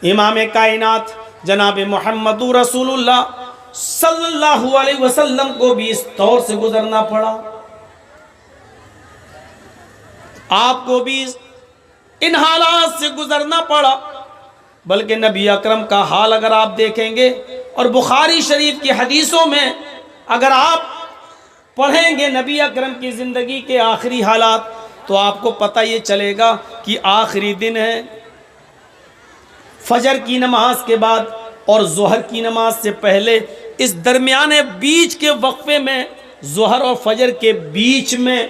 امام کائنات جناب محمد رسول اللہ صلی اللہ علیہ وسلم کو بھی اس دور سے گزرنا پڑا، آپ کو بھی ان حالات سے گزرنا پڑا۔ بلکہ نبی اکرم کا حال اگر آپ دیکھیں گے اور بخاری شریف کی حدیثوں میں اگر آپ پڑھیں گے نبی اکرم کی زندگی کے آخری حالات، تو آپ کو پتہ یہ چلے گا کہ آخری دن ہے، فجر کی نماز کے بعد اور ظہر کی نماز سے پہلے اس درمیانے بیچ کے وقفے میں، ظہر اور فجر کے بیچ میں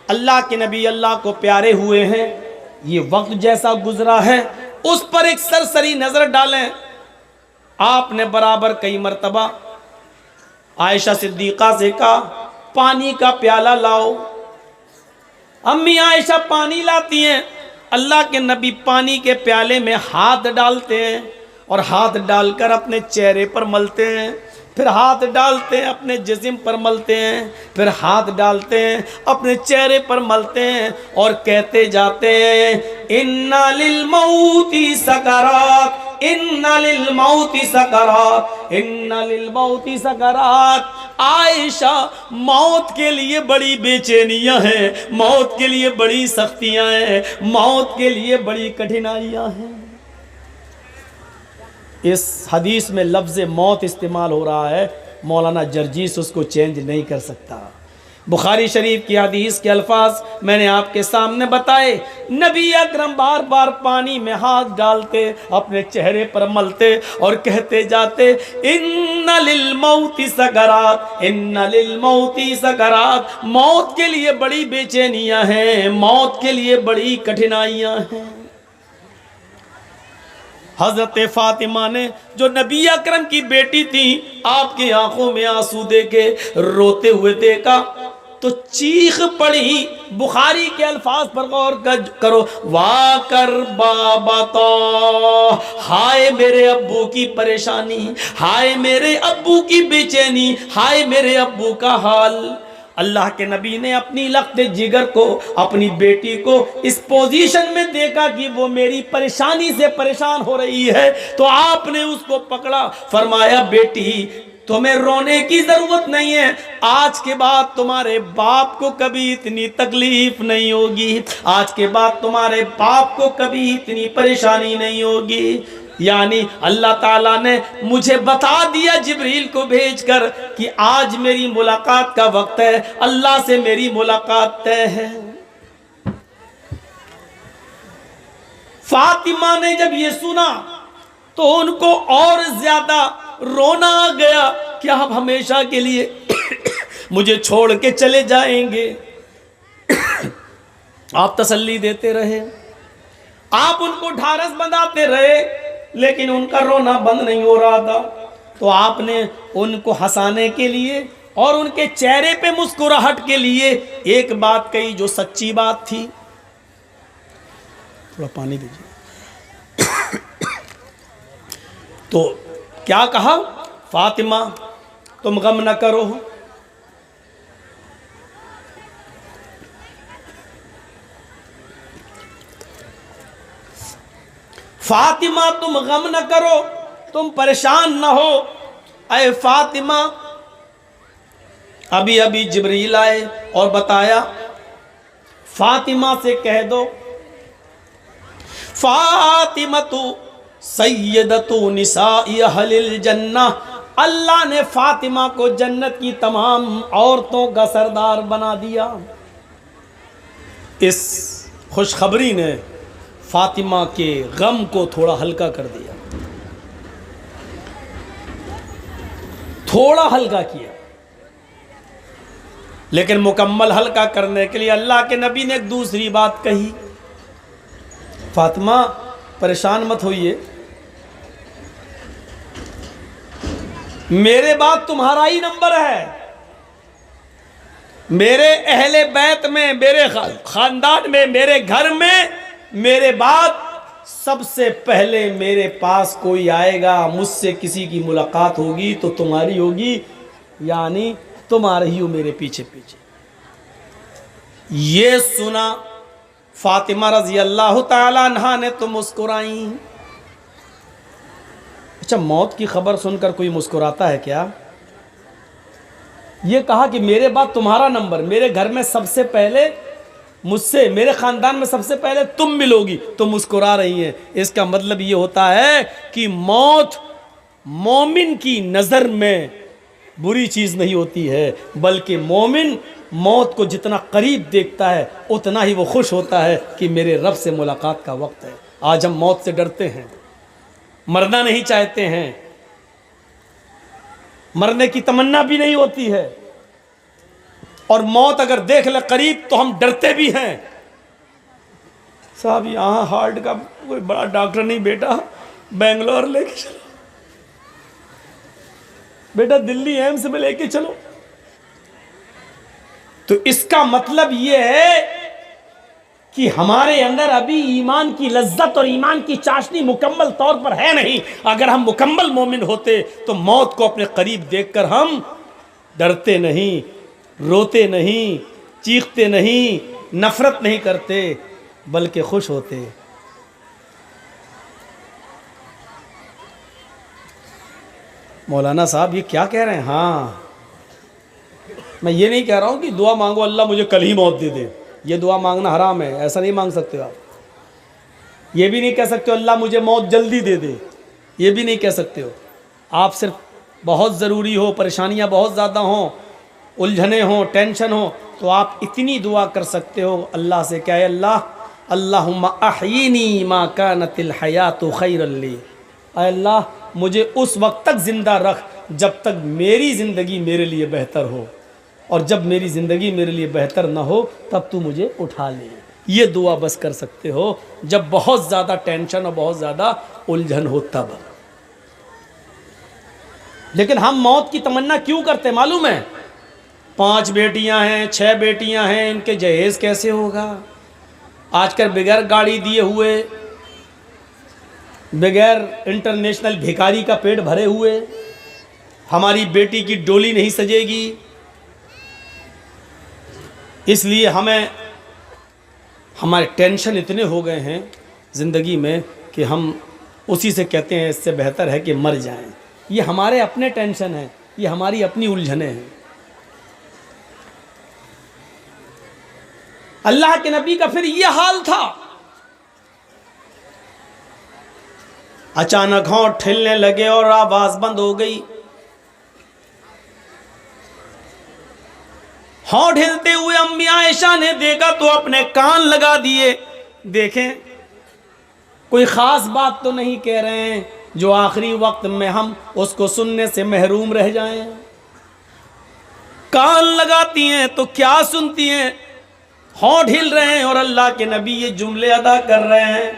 اللہ کے نبی اللہ کو پیارے ہوئے ہیں۔ یہ وقت جیسا گزرا ہے اس پر ایک سرسری نظر ڈالیں۔ آپ نے برابر کئی مرتبہ عائشہ صدیقہ سے کہا پانی کا پیالہ لاؤ، امی عائشہ پانی لاتی ہیں، اللہ کے نبی پانی کے پیالے میں ہاتھ ڈالتے ہیں اور ہاتھ ڈال کر اپنے چہرے پر ملتے ہیں، پھر ہاتھ ڈالتے ہیں اپنے جسم پر ملتے ہیں، پھر ہاتھ ڈالتے ہیں اپنے چہرے پر ملتے ہیں اور کہتے جاتے ہیں اِنَّ لِلْمَوْتِ سَكَرَاتٍ اِنَّ لِلْمَوْتِ سَكَرَاتٍ اِنَّ لِلْمَوْتِ سَكَرَاتٍ۔ عائشہ موت کے لیے بڑی بے چینیاں ہیں، موت کے لیے بڑی سختیاں ہیں، موت کے لیے بڑی کٹھنائیاں ہیں۔ اس حدیث میں لفظ موت استعمال ہو رہا ہے، مولانا جرجیس اس کو چینج نہیں کر سکتا۔ بخاری شریف کی حدیث کے الفاظ میں نے آپ کے سامنے بتائے، نبی اکرم بار بار پانی میں ہاتھ ڈالتے، اپنے چہرے پر ملتے اور کہتے جاتے اِنَّ لِلْمَوْتِ سَكَرَاتٍ اِنَّ لِلْمَوْتِ سَكَرَاتٍ۔ موت کے لیے بڑی بے چینیاں ہیں، موت کے لیے بڑی کٹھنائیاں ہیں۔ حضرت فاطمہ نے جو نبی اکرم کی بیٹی تھی، آپ کی آنکھوں میں آنسو دیکھے روتے ہوئے دیکھا تو چیخ پڑی۔ بخاری کے الفاظ پر غور کرو، وا کر بابا، ہائے میرے ابو کی پریشانی، ہائے میرے ابو کی بے چینی، ہائے میرے ابو کا حال۔ اللہ کے نبی نے اپنی لخت جگر کو، اپنی بیٹی کو اس پوزیشن میں دیکھا کہ وہ میری پریشانی سے پریشان ہو رہی ہے، تو آپ نے اس کو پکڑا، فرمایا بیٹی تمہیں رونے کی ضرورت نہیں ہے، آج کے بعد تمہارے باپ کو کبھی اتنی تکلیف نہیں ہوگی، آج کے بعد تمہارے باپ کو کبھی اتنی پریشانی نہیں ہوگی۔ یعنی اللہ تعالیٰ نے مجھے بتا دیا جبریل کو بھیج کر کہ آج میری ملاقات کا وقت ہے، اللہ سے میری ملاقات طے ہے۔ فاطمہ نے جب یہ سنا تو ان کو اور زیادہ رونا آ گیا کہ آپ ہمیشہ کے لیے مجھے چھوڑ کے چلے جائیں گے۔ آپ تسلی دیتے رہے، آپ ان کو ڈھارس بندھاتے رہے، لیکن ان کا رونا بند نہیں ہو رہا تھا۔ تو آپ نے ان کو ہنسانے کے لیے اور ان کے چہرے پہ مسکراہٹ کے لیے ایک بات کہی جو سچی بات تھی۔ تھوڑا پانی دیجیے۔ تو کیا کہا؟ فاطمہ تم غم نہ کرو، فاطمہ تم غم نہ کرو، تم پریشان نہ ہو۔ اے فاطمہ، ابھی ابھی جبریل آئے اور بتایا فاطمہ سے کہہ دو فاطمہ تو سیدۃ نساء اہل الجنہ، اللہ نے فاطمہ کو جنت کی تمام عورتوں کا سردار بنا دیا۔ اس خوشخبری نے فاطمہ کے غم کو تھوڑا ہلکا کر دیا، تھوڑا ہلکا کیا، لیکن مکمل ہلکا کرنے کے لیے اللہ کے نبی نے ایک دوسری بات کہی، فاطمہ پریشان مت ہوئیے، میرے بعد تمہارا ہی نمبر ہے، میرے اہل بیت میں، میرے خاندان میں، میرے گھر میں میرے بعد سب سے پہلے میرے پاس کوئی آئے گا، مجھ سے کسی کی ملاقات ہوگی تو تمہاری ہوگی، یعنی تمہاری ہی ہو میرے پیچھے پیچھے۔ یہ سنا فاطمہ رضی اللہ تعالیٰ عنہا نے تو مسکرائیں، اچھا موت کی خبر سن کر کوئی مسکراتا ہے کیا؟ یہ کہا کہ میرے بعد تمہارا نمبر، میرے گھر میں سب سے پہلے مجھ سے، میرے خاندان میں سب سے پہلے تم ملوگی، تو مسکرا رہی ہیں۔ اس کا مطلب یہ ہوتا ہے کہ موت مومن کی نظر میں بری چیز نہیں ہوتی ہے، بلکہ مومن موت کو جتنا قریب دیکھتا ہے اتنا ہی وہ خوش ہوتا ہے کہ میرے رب سے ملاقات کا وقت ہے۔ آج ہم موت سے ڈرتے ہیں، مرنا نہیں چاہتے ہیں، مرنے کی تمنا بھی نہیں ہوتی ہے، اور موت اگر دیکھ لے قریب تو ہم ڈرتے بھی ہیں۔ صاحب یہاں ہارٹ کا کوئی بڑا ڈاکٹر نہیں، بیٹا بنگلور لے کے چلو، بیٹا دلی ایمس میں لے کے چلو۔ تو اس کا مطلب یہ ہے کہ ہمارے اندر ابھی ایمان کی لذت اور ایمان کی چاشنی مکمل طور پر ہے نہیں۔ اگر ہم مکمل مومن ہوتے تو موت کو اپنے قریب دیکھ کر ہم ڈرتے نہیں، روتے نہیں، چیختے نہیں، نفرت نہیں کرتے، بلکہ خوش ہوتے۔ مولانا صاحب یہ کیا کہہ رہے ہیں؟ ہاں میں یہ نہیں کہہ رہا ہوں کہ دعا مانگو اللہ مجھے کل ہی موت دے دے، یہ دعا مانگنا حرام ہے، ایسا نہیں مانگ سکتے آپ۔ یہ بھی نہیں کہہ سکتے اللہ مجھے موت جلدی دے دے، یہ بھی نہیں کہہ سکتے ہو۔ آپ صرف بہت ضروری ہو، پریشانیاں بہت زیادہ ہوں، الجھنیں ہوں، ٹینشن ہو، تو آپ اتنی دعا کر سکتے ہو اللہ سے کہ اے اللہ اللہم احیینی ما کانت الحیات خیرا لی، اے اللہ مجھے اس وقت تک زندہ رکھ جب تک میری زندگی میرے لیے بہتر ہو، اور جب میری زندگی میرے لیے بہتر نہ ہو تب تو مجھے اٹھا لے۔ یہ دعا بس کر سکتے ہو جب بہت زیادہ ٹینشن اور بہت زیادہ الجھن ہو تب۔ لیکن ہم موت کی تمنا کیوں کرتے معلوم ہے؟ 5 بیٹیاں ہیں، 6 بیٹیاں ہیں، ان کے جہیز کیسے ہوگا؟ آج کل بغیر گاڑی دیے ہوئے، بغیر انٹرنیشنل بھیکاری کا پیٹ بھرے ہوئے ہماری بیٹی کی ڈولی نہیں سجے گی۔ اس لیے ہمارے ٹینشن اتنے ہو گئے ہیں زندگی میں کہ ہم اسی سے کہتے ہیں اس سے بہتر ہے کہ مر جائیں۔ یہ ہمارے اپنے ٹینشن ہیں، یہ ہماری اپنی الجھنیں ہیں۔ اللہ کے نبی کا پھر یہ حال تھا، اچانک ہونٹ ٹھلنے لگے اور آواز بند ہو گئی۔ ہونٹ ہلتے ہوئے امی عائشہ نے دیکھا تو اپنے کان لگا دیے، دیکھیں کوئی خاص بات تو نہیں کہہ رہے ہیں جو آخری وقت میں ہم اس کو سننے سے محروم رہ جائیں۔ کان لگاتی ہیں تو کیا سنتی ہیں؟ ہونٹ ہل رہے ہیں اور اللہ کے نبی یہ جملے ادا کر رہے ہیں،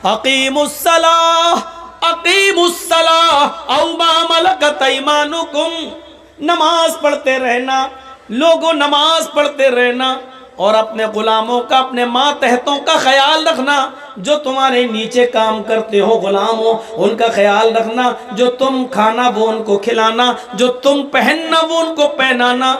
اقیم الصلاۃ اقیم الصلاۃ او ما ملکت ایمانکم، نماز پڑھتے رہنا، لوگوں نماز پڑھتے رہنا، اور اپنے غلاموں کا، اپنے ماتحتوں کا خیال رکھنا، جو تمہارے نیچے کام کرتے ہو غلاموں ان کا خیال رکھنا، جو تم کھانا وہ ان کو کھلانا، جو تم پہننا وہ ان کو پہنانا،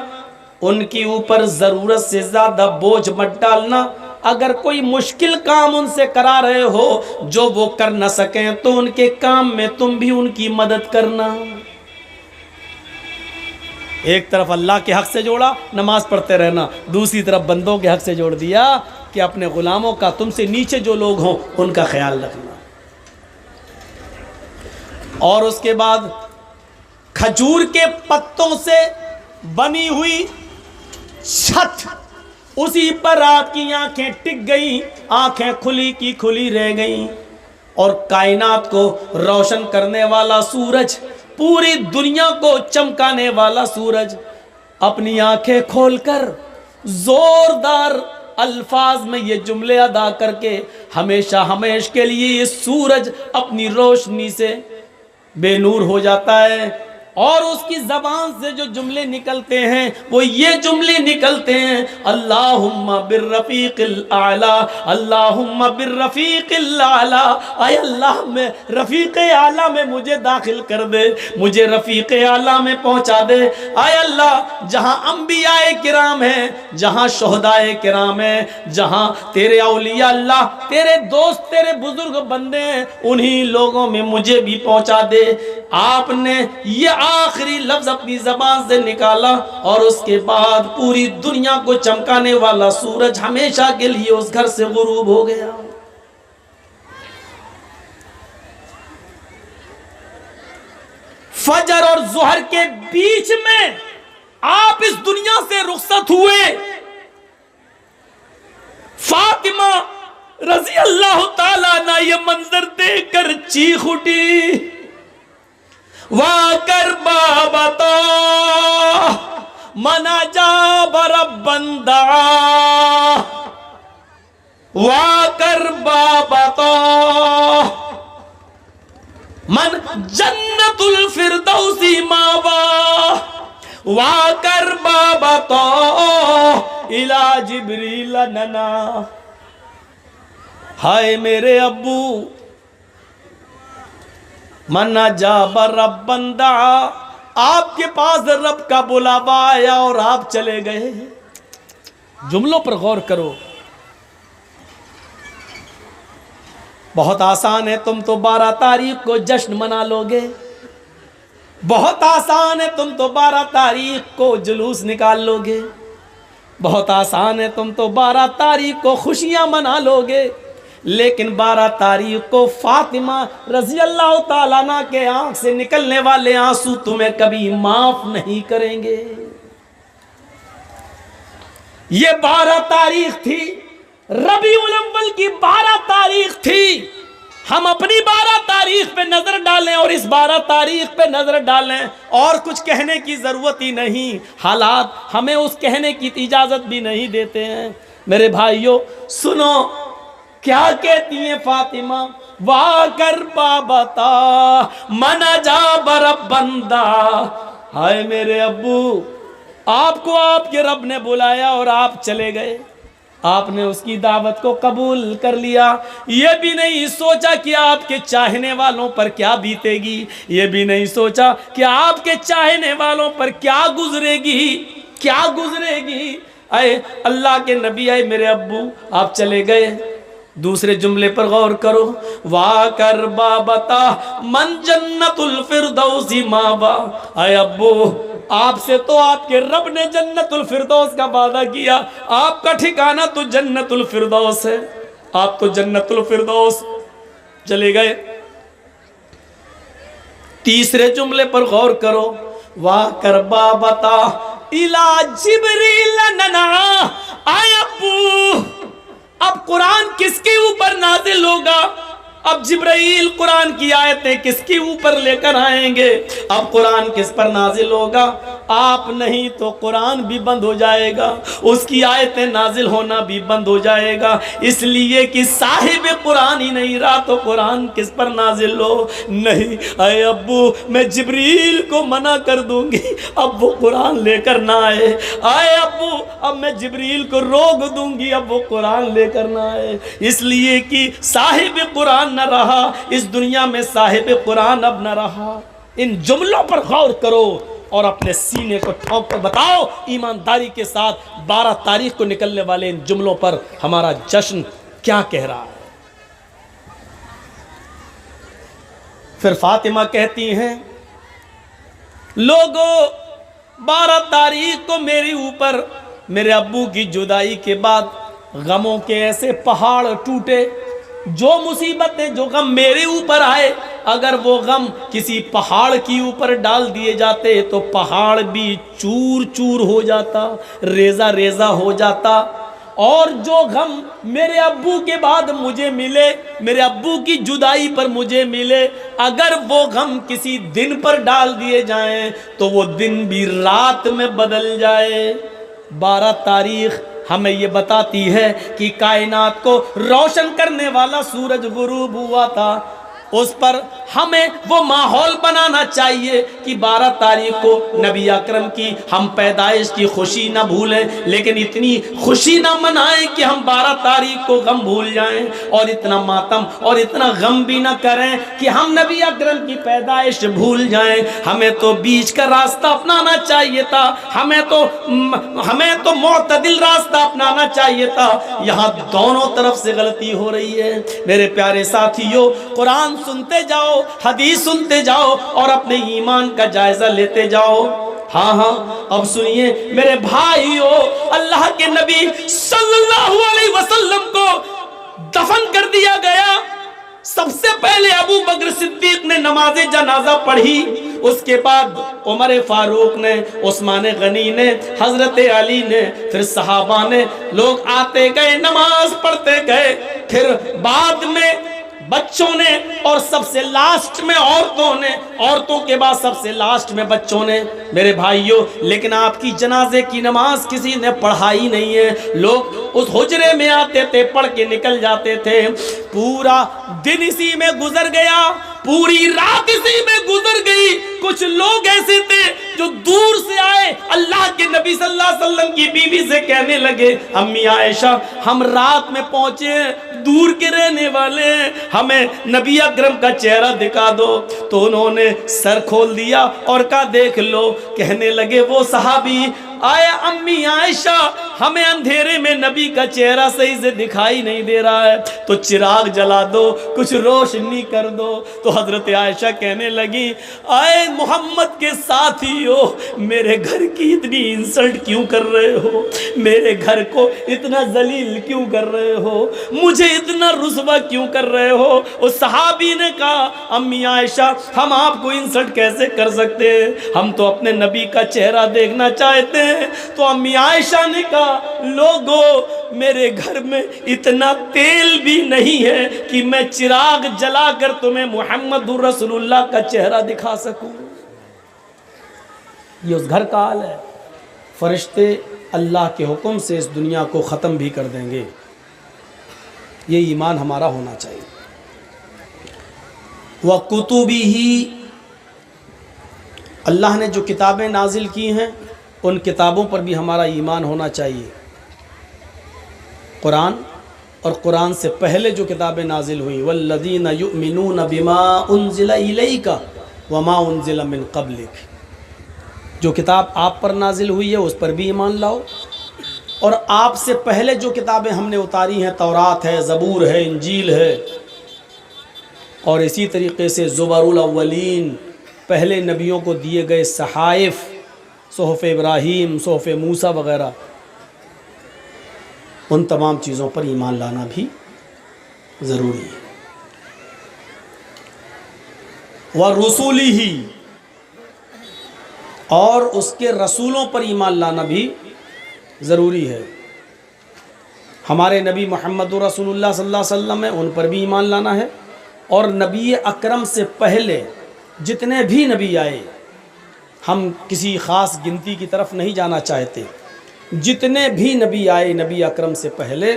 ان کے اوپر ضرورت سے زیادہ بوجھ مت ڈالنا۔ اگر کوئی مشکل کام ان سے کرا رہے ہو جو وہ کر نہ سکیں تو ان کے کام میں تم بھی ان کی مدد کرنا۔ ایک طرف اللہ کے حق سے جوڑا نماز پڑھتے رہنا، دوسری طرف بندوں کے حق سے جوڑ دیا کہ اپنے غلاموں کا، تم سے نیچے جو لوگ ہوں ان کا خیال رکھنا۔ اور اس کے بعد کھجور کے پتوں سے بنی ہوئی چھت، اسی پر آپ کی آنکھیں ٹک گئیں، آنکھیں کھلی کی کھلی رہ گئیں، اور کائنات کو روشن کرنے والا سورج، پوری دنیا کو چمکانے والا سورج اپنی آنکھیں کھول کر زوردار الفاظ میں یہ جملے ادا کر کے ہمیشہ ہمیش کے لیے یہ سورج اپنی روشنی سے بے نور ہو جاتا ہے۔ اور اس کی زبان سے جو جملے نکلتے ہیں وہ یہ جملے نکلتے ہیں، اللہم بالرفیق الاعلی، اللہم بالرفیق الاعلی، اے اللہ میں رفیق اعلیٰ میں مجھے داخل کر دے، مجھے رفیق اعلیٰ میں پہنچا دے۔ اے اللہ جہاں انبیاء کرام ہیں، جہاں شہداء کرام ہیں، جہاں تیرے اولیاء اللہ، تیرے دوست، تیرے بزرگ بندے ہیں، انہی لوگوں میں مجھے بھی پہنچا دے۔ آپ نے یہ آخری لفظ اپنی زبان سے نکالا اور اس کے بعد پوری دنیا کو چمکانے والا سورج ہمیشہ کے لیے اس گھر سے غروب ہو گیا۔ فجر اور ظہر کے بیچ میں آپ اس دنیا سے رخصت ہوئے۔ فاطمہ رضی اللہ تعالیٰ عنہ یہ منظر دیکھ کر چیخ اٹھی، واکر بابتا من اجاب ربا دعا، واکر بابتا من جنت الفردوس ماوا، واکر بابتا الى جبریل ننا۔ ہائے میرے ابو، من اجاب ربا دعا، آپ کے پاس رب کا بلاوا آیا اور آپ چلے گئے۔ جملوں پر غور کرو، بہت آسان ہے، تم تو 12 تاریخ کو جشن منا لو گے، بہت آسان ہے، تم تو 12 تاریخ کو جلوس نکال لو گے، بہت آسان ہے، تم تو 12 تاریخ کو خوشیاں منا لو گے، لیکن 12 تاریخ کو فاطمہ رضی اللہ تعالیٰ عنہ کے آنکھ سے نکلنے والے آنسو تمہیں کبھی معاف نہیں کریں گے۔ یہ 12 تاریخ تھی، ربیع الاول کی 12 تاریخ تھی۔ ہم اپنی 12 تاریخ پہ نظر ڈالیں اور اس 12 تاریخ پہ نظر ڈالیں، اور کچھ کہنے کی ضرورت ہی نہیں، حالات ہمیں اس کہنے کی اجازت بھی نہیں دیتے ہیں۔ میرے بھائیوں سنو کیا کہتی ہیں فاطمہ، واکر بابتا من اجاب ربا دعا۔ ہائے میرے ابو، آپ کو آپ کے رب نے بلایا اور آپ چلے گئے، آپ نے اس کی دعوت کو قبول کر لیا، یہ بھی نہیں سوچا کہ آپ کے چاہنے والوں پر کیا بیتے گی، یہ بھی نہیں سوچا کہ آپ کے چاہنے والوں پر کیا گزرے گی، کیا گزرے گی۔ اے اللہ کے نبی، اے میرے ابو، آپ چلے گئے۔ دوسرے جملے پر غور کرو، واکر بابتا من جنت الفردوس ماوا۔ اے ابو، آپ سے تو آپ کے رب نے جنت الفردوس کا وعدہ کیا، آپ کا ٹھکانہ تو جنت الفردوس ہے، آپ تو جنت الفردوس چلے گئے۔ تیسرے جملے پر غور کرو، واکر بابتا الی جبریل ننا۔ اے ابو، اب قرآن کس کے اوپر نازل ہوگا؟ اب جبرائیل قرآن کی آیتیں کس کے اوپر لے کر آئیں گے؟ اب قرآن کس پر نازل ہوگا؟ آپ نہیں تو قرآن بھی بند ہو جائے گا، اس کی آیتیں نازل ہونا بھی بند ہو جائے گا، اس لیے کہ صاحب قرآن ہی نہیں رہا تو قرآن کس پر نازل ہو؟ نہیں، اے ابو میں جبریل کو منع کر دوں گی اب وہ قرآن لے کر نہ آئے، اے ابو اب میں جبریل کو روک دوں گی اب وہ قرآن لے کر نہ آئے، اس لیے کہ صاحب قرآن نہ رہا اس دنیا میں، صاحب قرآن اب نہ رہا۔ ان جملوں پر غور کرو اور اپنے سینے کو ٹھونک کر بتاؤ ایمانداری کے ساتھ 12 تاریخ کو نکلنے والے ان جملوں پر ہمارا جشن کیا کہہ رہا ہے۔ پھر فاطمہ کہتی ہیں، لوگو 12 تاریخ کو میرے اوپر میرے ابو کی جدائی کے بعد غموں کے ایسے پہاڑ ٹوٹے، جو مصیبتیں جو غم میرے اوپر آئے، اگر وہ غم کسی پہاڑ کی اوپر ڈال دیے جاتے تو پہاڑ بھی چور چور ہو جاتا، ریزہ ریزہ ہو جاتا، اور جو غم میرے ابو کے بعد مجھے ملے، میرے ابو کی جدائی پر مجھے ملے، اگر وہ غم کسی دن پر ڈال دیے جائیں تو وہ دن بھی رات میں بدل جائے۔ 12 تاریخ ہمیں یہ بتاتی ہے کہ کائنات کو روشن کرنے والا سورج غروب ہوا تھا، اس پر ہمیں وہ ماحول بنانا چاہیے کہ 12 تاریخ کو نبی اکرم کی ہم پیدائش کی خوشی نہ بھولیں، لیکن اتنی خوشی نہ منائیں کہ ہم 12 تاریخ کو غم بھول جائیں، اور اتنا ماتم اور اتنا غم بھی نہ کریں کہ ہم نبی اکرم کی پیدائش بھول جائیں۔ ہمیں تو بیچ کا راستہ اپنانا چاہیے تھا، ہمیں تو معتدل راستہ اپنانا چاہیے تھا۔ یہاں دونوں طرف سے غلطی ہو رہی ہے۔ میرے پیارے ساتھیوں، قرآن سنتے جاؤ، حدیث سنتے جاؤ، اور اپنے ایمان کا جائزہ لیتے جاؤ۔ ہاں اب سنیے میرے بھائیو، اللہ کے نبی صلی اللہ علیہ وسلم کو دفن کر دیا گیا۔ سب سے پہلے ابو بکر صدیق نے نماز جنازہ پڑھی، اس کے بعد عمر فاروق نے، عثمان غنی نے، حضرت علی نے، پھر صحابہ نے، لوگ آتے گئے نماز پڑھتے گئے، پھر بعد میں بچوں نے، اور سب سے لاسٹ میں عورتوں نے، عورتوں کے بعد سب سے لاسٹ میں بچوں نے۔ میرے بھائیوں، لیکن آپ کی جنازے کی نماز کسی نے پڑھائی نہیں ہے۔ لوگ اس حجرے میں آتے تھے، پڑھ کے نکل جاتے تھے، پورا دن اسی میں گزر گیا، پوری رات اسی میں گزر گئی۔ کچھ لوگ ایسے تھے جو دور سے آئے، اللہ کے نبی صلی اللہ علیہ وسلم کی بیوی سے کہنے لگے، امی عائشہ ہم رات میں پہنچے، دور کے رہنے والے، ہمیں نبی اکرم کا چہرہ دکھا دو۔ تو انہوں نے سر کھول دیا اور کہا دیکھ لو۔ کہنے لگے وہ صحابی، آیا امی عائشہ ہمیں اندھیرے میں نبی کا چہرہ صحیح سے دکھائی نہیں دے رہا ہے، تو چراغ جلا دو، کچھ روشنی کر دو۔ تو حضرت عائشہ کہنے لگی، آئے محمد کے ساتھیو، میرے گھر کی اتنی انسلٹ کیوں کر رہے ہو؟ میرے گھر کو اتنا ذلیل کیوں کر رہے ہو؟ مجھے اتنا رسوا کیوں کر رہے ہو؟ اس صحابی نے کہا، امی عائشہ ہم آپ کو انسلٹ کیسے کر سکتے ہیں؟ ہم تو اپنے نبی کا چہرہ دیکھنا چاہتے ہیں۔ تو امی عائشہ نے کہا، لوگو میرے گھر میں اتنا تیل بھی نہیں ہے کہ میں چراغ جلا کر تمہیں محمد رسول اللہ کا چہرہ دکھا سکوں۔ یہ اس گھر کا حال ہے۔ فرشتے اللہ کے حکم سے اس دنیا کو ختم بھی کر دیں گے۔ یہ ایمان ہمارا ہونا چاہیے۔ وَكُتُبِهِ، اللہ نے جو کتابیں نازل کی ہیں ان کتابوں پر بھی ہمارا ایمان ہونا چاہیے۔ قرآن اور قرآن سے پہلے جو کتابیں نازل ہوئیں، وَالَّذِينَ يُؤْمِنُونَ بِمَا أُنزِلَ إِلَيْكَ وَمَا أُنزِلَ مِن قَبْلِكَ، جو کتاب آپ پر نازل ہوئی ہے اس پر بھی ایمان لاؤ، اور آپ سے پہلے جو کتابیں ہم نے اتاری ہیں، تورات ہے، زبور ہے، انجیل ہے، اور اسی طریقے سے زبر الاولین، پہلے نبیوں کو دیے گئے صحائف، صحف ابراہیم، صحف موسیٰ وغیرہ، ان تمام چیزوں پر ایمان لانا بھی ضروری ہے۔ وَرُسُلِهِ، اور اس کے رسولوں پر ایمان لانا بھی ضروری ہے۔ ہمارے نبی محمد رسول اللہ صلی اللہ علیہ وسلم ہیں، ان پر بھی ایمان لانا ہے، اور نبی اکرم سے پہلے جتنے بھی نبی آئے، ہم کسی خاص گنتی کی طرف نہیں جانا چاہتے، جتنے بھی نبی آئے نبی اکرم سے پہلے،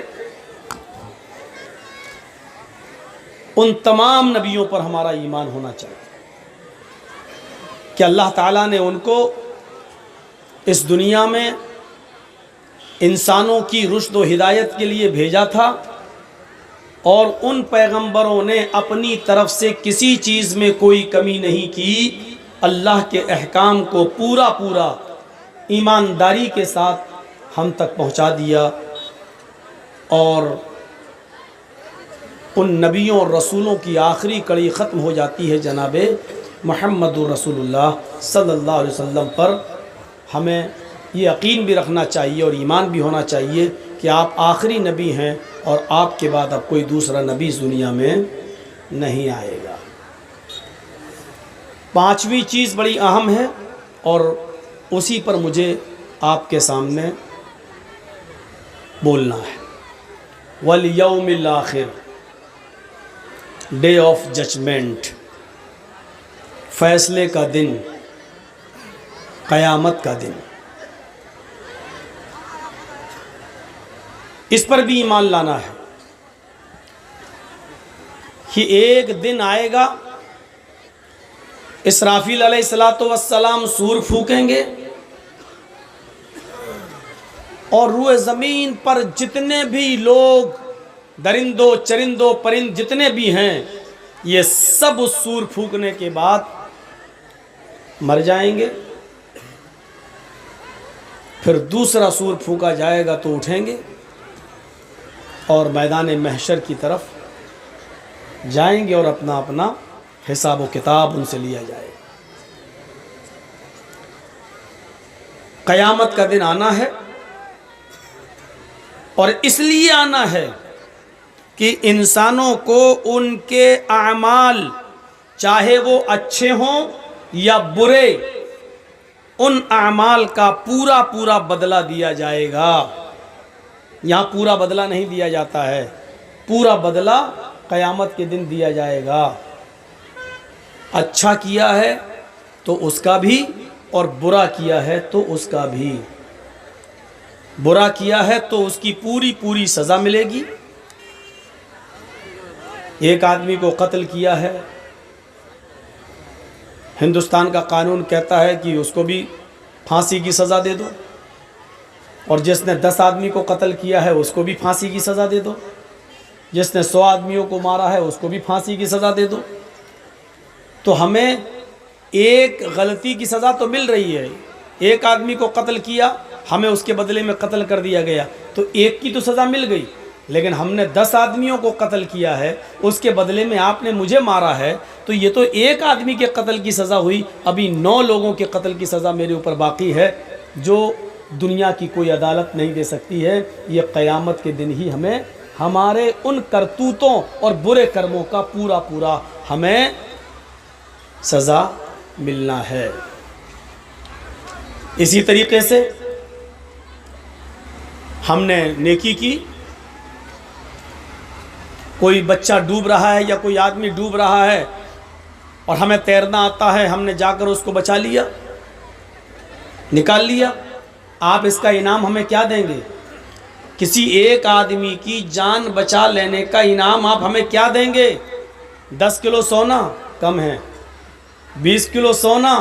ان تمام نبیوں پر ہمارا ایمان ہونا چاہیے کہ اللہ تعالیٰ نے ان کو اس دنیا میں انسانوں کی رشد و ہدایت کے لیے بھیجا تھا، اور ان پیغمبروں نے اپنی طرف سے کسی چیز میں کوئی کمی نہیں کی، اللہ کے احکام کو پورا ایمانداری کے ساتھ ہم تک پہنچا دیا، اور ان نبیوں اور رسولوں کی آخری کڑی ختم ہو جاتی ہے جناب محمد رسول اللہ صلی اللہ علیہ وسلم پر۔ ہمیں یہ یقین بھی رکھنا چاہیے اور ایمان بھی ہونا چاہیے کہ آپ آخری نبی ہیں، اور آپ کے بعد اب کوئی دوسرا نبی اس دنیا میں نہیں آئے گا۔ پانچویں چیز بڑی اہم ہے، اور اسی پر مجھے آپ کے سامنے بولنا ہے۔ وَالْيَوْمِ الْآخِرِ، ڈے آف ججمنٹ، فیصلے کا دن، قیامت کا دن، اس پر بھی ایمان لانا ہے کہ ایک دن آئے گا اسرافیل علیہ الصلوۃ والسلام سور پھونکیں گے اور روئے زمین پر جتنے بھی لوگ درندوں چرندوں پرند جتنے بھی ہیں یہ سب اس سور پھونکنے کے بعد مر جائیں گے. پھر دوسرا سور پھونکا جائے گا تو اٹھیں گے اور میدان محشر کی طرف جائیں گے اور اپنا اپنا حساب و کتاب ان سے لیا جائے. قیامت کا دن آنا ہے اور اس لیے آنا ہے کہ انسانوں کو ان کے اعمال چاہے وہ اچھے ہوں یا برے ان اعمال کا پورا پورا بدلہ دیا جائے گا. یہاں پورا بدلہ نہیں دیا جاتا ہے، پورا بدلہ قیامت کے دن دیا جائے گا. اچھا کیا ہے تو اس کا بھی اور برا کیا ہے تو اس کا بھی. برا کیا ہے تو اس کی پوری پوری سزا ملے گی. ایک آدمی کو قتل کیا ہے، ہندوستان کا قانون کہتا ہے کہ اس کو بھی پھانسی کی سزا دے دو، اور جس نے 10 آدمی کو قتل کیا ہے اس کو بھی پھانسی کی سزا دے دو، جس نے 100 آدمیوں کو مارا ہے اس کو بھی پھانسی کی سزا دے دو. تو ہمیں ایک غلطی کی سزا تو مل رہی ہے. ایک آدمی کو قتل کیا، ہمیں اس کے بدلے میں قتل کر دیا گیا تو ایک کی تو سزا مل گئی. لیکن ہم نے 10 آدمیوں کو قتل کیا ہے، اس کے بدلے میں آپ نے مجھے مارا ہے، تو یہ تو ایک آدمی کے قتل کی سزا ہوئی. ابھی 9 لوگوں کے قتل کی سزا میرے اوپر باقی ہے جو دنیا کی کوئی عدالت نہیں دے سکتی ہے. یہ قیامت کے دن ہی ہمیں ہمارے ان کرتوتوں اور برے کرموں کا پورا پورا ہمیں سزا ملنا ہے. اسی طریقے سے ہم نے نیکی کی، کوئی بچہ ڈوب رہا ہے یا کوئی آدمی ڈوب رہا ہے اور ہمیں تیرنا آتا ہے، ہم نے جا کر اس کو بچا لیا، نکال لیا. آپ اس کا انعام ہمیں کیا دیں گے؟ کسی ایک آدمی کی جان بچا لینے کا انعام آپ ہمیں کیا دیں گے؟ 10 کلو سونا کم ہے، 20 کلو سونا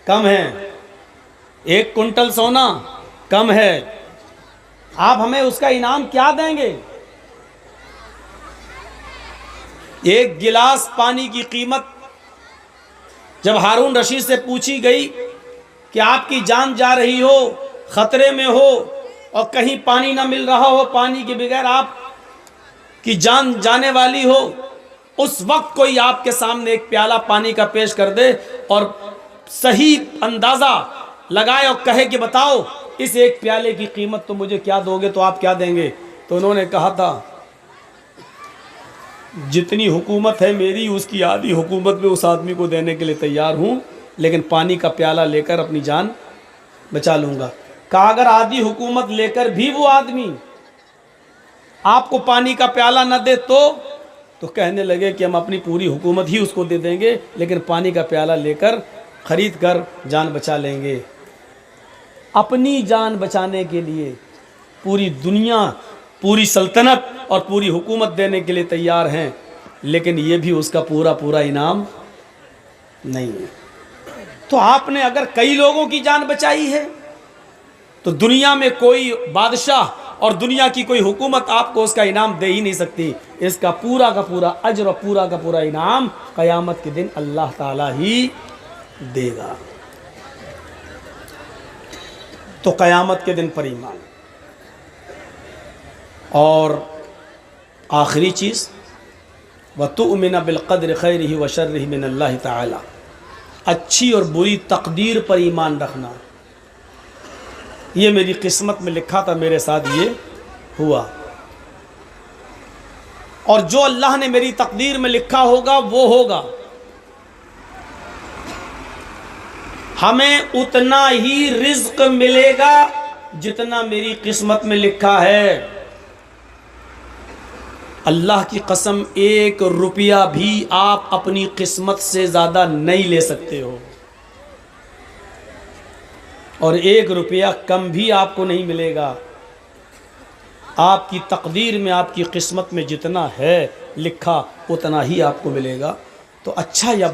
کم ہے، 1 کنٹل سونا کم ہے. آپ ہمیں اس کا انعام کیا دیں گے؟ ایک گلاس پانی کی قیمت جب ہارون رشید سے پوچھی گئی کہ آپ کی جان جا رہی ہو، خطرے میں ہو اور کہیں پانی نہ مل رہا ہو، پانی کے بغیر آپ کی جان جانے والی ہو، اس وقت کوئی آپ کے سامنے ایک پیالہ پانی کا پیش کر دے اور صحیح اندازہ لگائے اور کہے کہ بتاؤ اس ایک پیالے کی قیمت تو مجھے کیا دو گے، تو آپ کیا دیں گے؟ تو انہوں نے کہا تھا جتنی حکومت ہے میری اس کی آدھی حکومت میں اس آدمی کو دینے کے لیے تیار ہوں، لیکن پانی کا پیالہ لے کر اپنی جان بچا لوں گا. کہا اگر آدھی حکومت لے کر بھی وہ آدمی آپ کو پانی کا پیالہ نہ دے تو کہنے لگے کہ ہم اپنی پوری حکومت ہی اس کو دے دیں گے، لیکن پانی کا پیالہ لے کر خرید کر جان بچا لیں گے. اپنی جان بچانے کے لیے پوری دنیا، پوری سلطنت اور پوری حکومت دینے کے لیے تیار ہیں، لیکن یہ بھی اس کا پورا پورا انعام نہیں ہے. تو آپ نے اگر کئی لوگوں کی جان بچائی ہے تو دنیا میں کوئی بادشاہ اور دنیا کی کوئی حکومت آپ کو اس کا انعام دے ہی نہیں سکتی. اس کا پورا اجر اور پورا کا پورا انعام قیامت کے دن اللہ تعالی ہی دے گا. تو قیامت کے دن پر ایمان. اور آخری چیز وَتُؤْمِنَ بِالْقَدْرِ خَيْرِهِ وَشَرِّهِ مِنَ اللَّهِ تَعَالَى، اچھی اور بری تقدیر پر ایمان رکھنا. یہ میری قسمت میں لکھا تھا، میرے ساتھ یہ ہوا، اور جو اللہ نے میری تقدیر میں لکھا ہوگا وہ ہوگا. ہمیں اتنا ہی رزق ملے گا جتنا میری قسمت میں لکھا ہے. اللہ کی قسم 1 روپیہ بھی آپ اپنی قسمت سے زیادہ نہیں لے سکتے ہو، اور 1 روپیہ کم بھی آپ کو نہیں ملے گا. آپ کی تقدیر میں، آپ کی قسمت میں جتنا ہے لکھا اتنا ہی آپ کو ملے گا. تو اچھا یا